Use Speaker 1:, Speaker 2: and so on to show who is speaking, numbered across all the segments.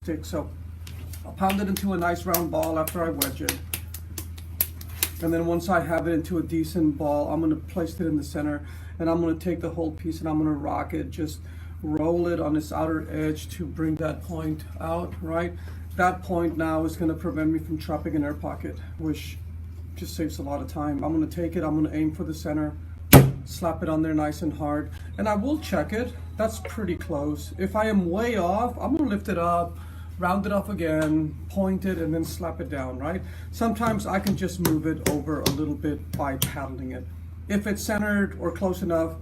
Speaker 1: stick. So I'll pound it into a nice round ball after I wedge it. And then once I have it into a decent ball, I'm going to place it in the center, and I'm going to take the whole piece and I'm going to rock it, just roll it on its outer edge to bring that point out, right? That point now is going to prevent me from trapping an air pocket, which just saves a lot of time. I'm going to take it, I'm going to aim for the center, slap it on there nice and hard, and I will check it. That's pretty close. If I am way off, I'm going to lift it up, round it off again, point it, and then slap it down, right? Sometimes I can just move it over a little bit by paddling it. If it's centered or close enough,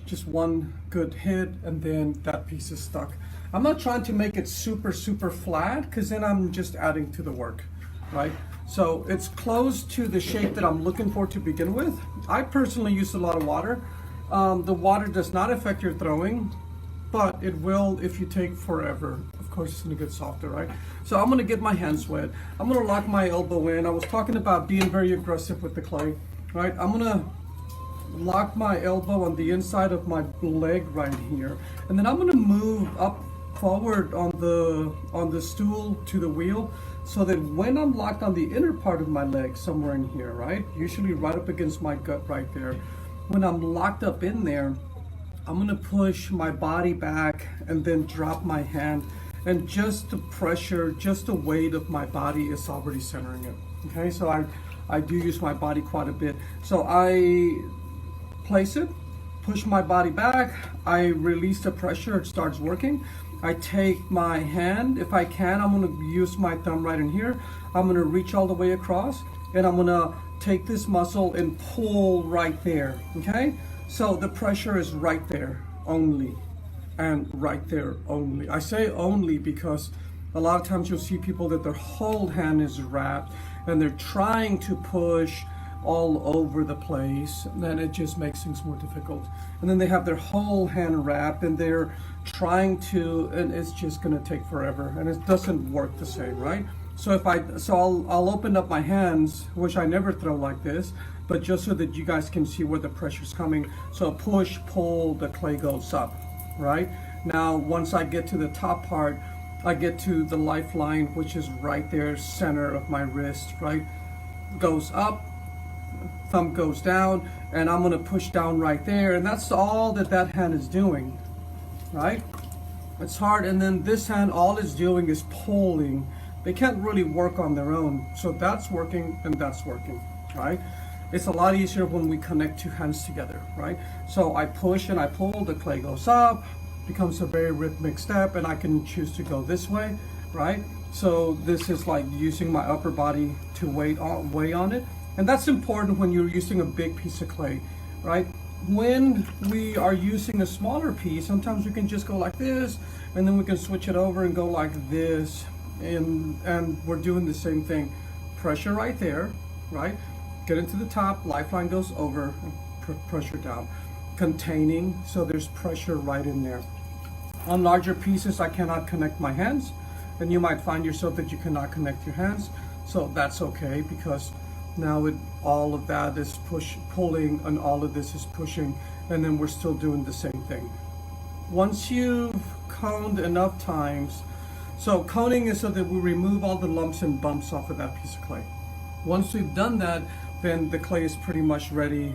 Speaker 1: just one good hit, and then that piece is stuck. I'm not trying to make it super flat, because then I'm just adding to the work, right? So it's close to the shape that I'm looking for to begin with. I personally use a lot of water. The water does not affect your throwing, but it will if you take forever. Of course, it's gonna get softer, right? So I'm gonna get my hands wet. I'm gonna lock my elbow in. I was talking about being very aggressive with the clay, right? I'm gonna lock my elbow on the inside of my leg right here, and then I'm gonna move up forward on the stool to the wheel, so that when I'm locked on the inner part of my leg, somewhere in here, right? Usually right up against my gut right there. When I'm locked up in there, I'm gonna push my body back and then drop my hand, and just the pressure, just the weight of my body is already centering it. Okay, so I do use my body quite a bit. So I place it, push my body back, I release the pressure, it starts working. I take my hand, if I can, I'm gonna use my thumb right in here. I'm gonna reach all the way across, and I'm gonna take this muscle and pull right there, okay? So the pressure is right there only, and right there only. I say only because a lot of times you'll see people that their whole hand is wrapped and they're trying to push all over the place, then it just makes things more difficult. And then they have their whole hand wrapped and they're trying to, and it's just gonna take forever, and it doesn't work the same, right? So I'll open up my hands, which I never throw like this, but just so that you guys can see where the pressure's coming. So push, pull, the clay goes up, right? Now, once I get to the top part, I get to the lifeline, which is right there, center of my wrist, right? Goes up, thumb goes down, and I'm gonna push down right there, and that's all that hand is doing, right? It's hard, and then this hand, all it's doing is pulling. They can't really work on their own, so that's working and that's working, right? It's a lot easier when we connect two hands together, right? So I push and I pull, the clay goes up, becomes a very rhythmic step, and I can choose to go this way, right? So this is like using my upper body to weigh on it. And that's important when you're using a big piece of clay, right? When we are using a smaller piece, sometimes we can just go like this, and then we can switch it over and go like this, and we're doing the same thing. Pressure right there, right? Get into the top, lifeline goes over, pressure down. Containing, so there's pressure right in there. On larger pieces, I cannot connect my hands, and you might find yourself that you cannot connect your hands, so that's okay, because now all of that is pulling, and all of this is pushing, and then we're still doing the same thing. Once you've coned enough times, so coning is so that we remove all the lumps and bumps off of that piece of clay. Once we've done that, then the clay is pretty much ready